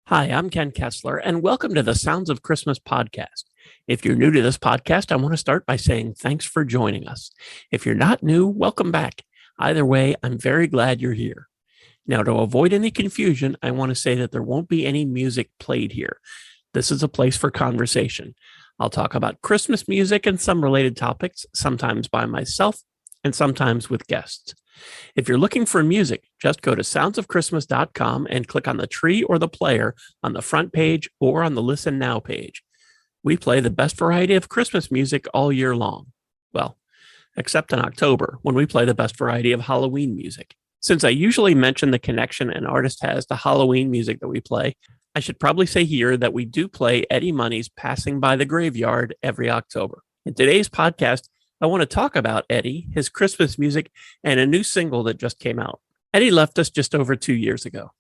Hi, I'm Ken Kessler, and welcome to the Sounds of Christmas podcast. If you're new to this podcast, I want to start by saying thanks for joining us. If you're not new, welcome back. Either way, I'm very glad you're here. Now, to avoid any confusion, I want to say that there won't be any music played here. This is a place for conversation. I'll talk about Christmas music and some related topics, sometimes by myself and sometimes with guests. If you're looking for music, just go to soundsofchristmas.com and click on the tree or the player on the front page or on the Listen Now page. We play the best variety of Christmas music all year long. Well, except in October, when we play the best variety of Halloween music. Since I usually mention the connection an artist has to Halloween music that we play, I should probably say here that we do play Eddie Money's Passing by the Graveyard every October. In today's podcast, I want to talk about Eddie, his Christmas music, and a new single that just came out. Eddie left us just over 2 years ago.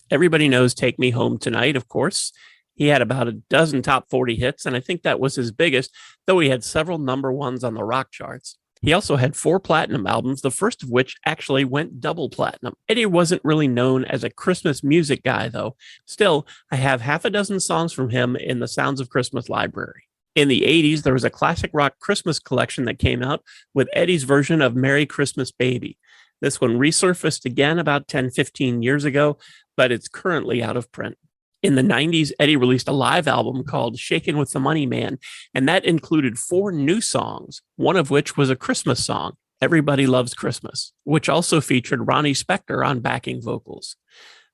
Everybody knows Take Me Home Tonight, of course. He had about a dozen top 40 hits, and I think that was his biggest, though he had several number ones on the rock charts. He also had 4 platinum albums, the first of which actually went double platinum. Eddie wasn't really known as a Christmas music guy, though. Still, I have half a dozen songs from him in the Sounds of Christmas library. In the 80s, there was a classic rock Christmas collection that came out with Eddie's version of Merry Christmas Baby. This one resurfaced again about 10-15 years ago, but it's currently out of print. In the 90s, Eddie released a live album called Shakin' with the Money Man, and that included 4 new songs, one of which was a Christmas song, Everybody Loves Christmas, which also featured Ronnie Spector on backing vocals.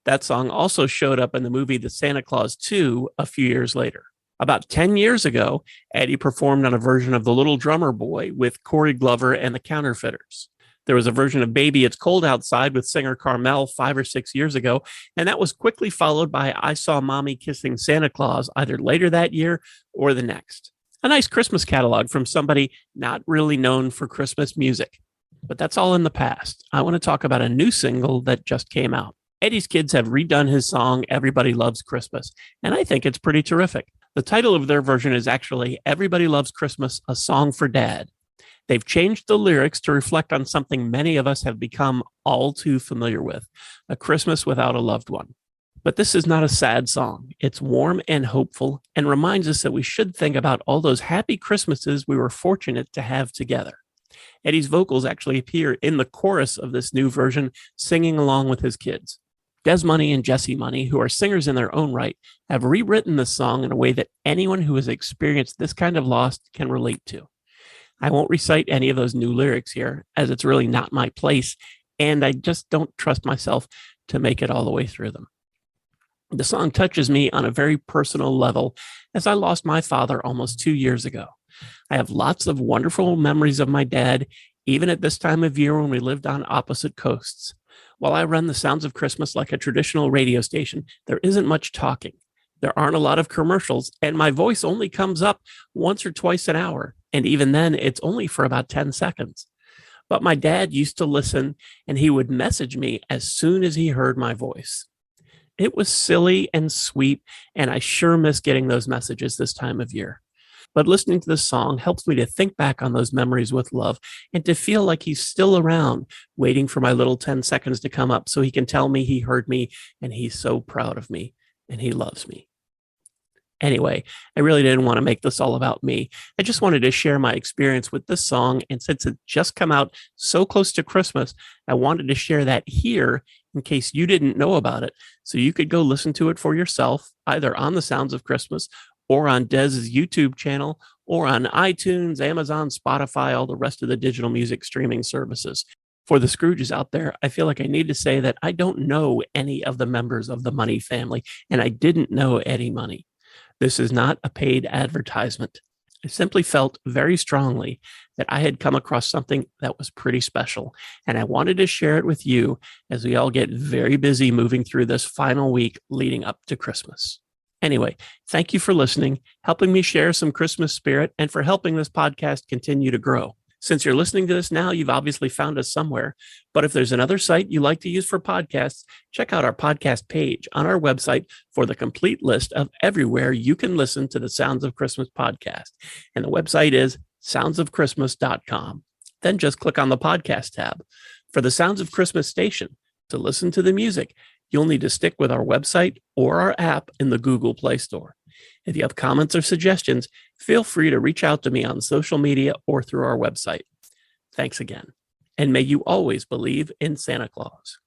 That song also showed up in the movie The Santa Claus 2 a few years later. About 10 years ago, Eddie performed on a version of The Little Drummer Boy with Corey Glover and the Counterfeiters. There was a version of Baby It's Cold Outside with singer Carmel 5 or 6 years ago, and that was quickly followed by I Saw Mommy Kissing Santa Claus either later that year or the next. A nice Christmas catalog from somebody not really known for Christmas music. But that's all in the past. I want to talk about a new single that just came out. Eddie's kids have redone his song Everybody Loves Christmas, and I think it's pretty terrific. The title of their version is actually Everybody Loves Christmas, A Song for Dad. They've changed the lyrics to reflect on something many of us have become all too familiar with, a Christmas without a loved one. But this is not a sad song. It's warm and hopeful and reminds us that we should think about all those happy Christmases we were fortunate to have together. Eddie's vocals actually appear in the chorus of this new version, singing along with his kids. Dez Money and Jesse Money, who are singers in their own right, have rewritten this song in a way that anyone who has experienced this kind of loss can relate to. I won't recite any of those new lyrics here, as it's really not my place, and I just don't trust myself to make it all the way through them. The song touches me on a very personal level, as I lost my father almost 2 years ago. I have lots of wonderful memories of my dad, even at this time of year when we lived on opposite coasts. While I run the Sounds of Christmas like a traditional radio station, there isn't much talking. There aren't a lot of commercials, and my voice only comes up once or twice an hour, and even then, it's only for about 10 seconds. But my dad used to listen, and he would message me as soon as he heard my voice. It was silly and sweet, and I sure miss getting those messages this time of year. But listening to this song helps me to think back on those memories with love and to feel like he's still around, waiting for my little 10 seconds to come up so he can tell me he heard me and he's so proud of me and he loves me. Anyway, I really didn't want to make this all about me. I just wanted to share my experience with this song, and since it just come out so close to Christmas, I wanted to share that here in case you didn't know about it, so you could go listen to it for yourself, either on the Sounds of Christmas or on Dez's YouTube channel, or on iTunes, Amazon, Spotify, all the rest of the digital music streaming services. For the Scrooges out there, I feel like I need to say that I don't know any of the members of the Money family, and I didn't know Eddie Money. This is not a paid advertisement. I simply felt very strongly that I had come across something that was pretty special, and I wanted to share it with you as we all get very busy moving through this final week leading up to Christmas. Anyway, thank you for listening, helping me share some Christmas spirit, and for helping this podcast continue to grow. Since you're listening to this now, you've obviously found us somewhere. But if there's another site you like to use for podcasts, check out our podcast page on our website for the complete list of everywhere you can listen to the Sounds of Christmas podcast. And the website is soundsofchristmas.com. Then just click on the podcast tab. For the Sounds of Christmas station, to listen to the music, You'll need to stick with our website or our app in the Google Play Store. If you have comments or suggestions, feel free to reach out to me on social media or through our website. Thanks again. And may you always believe in Santa Claus.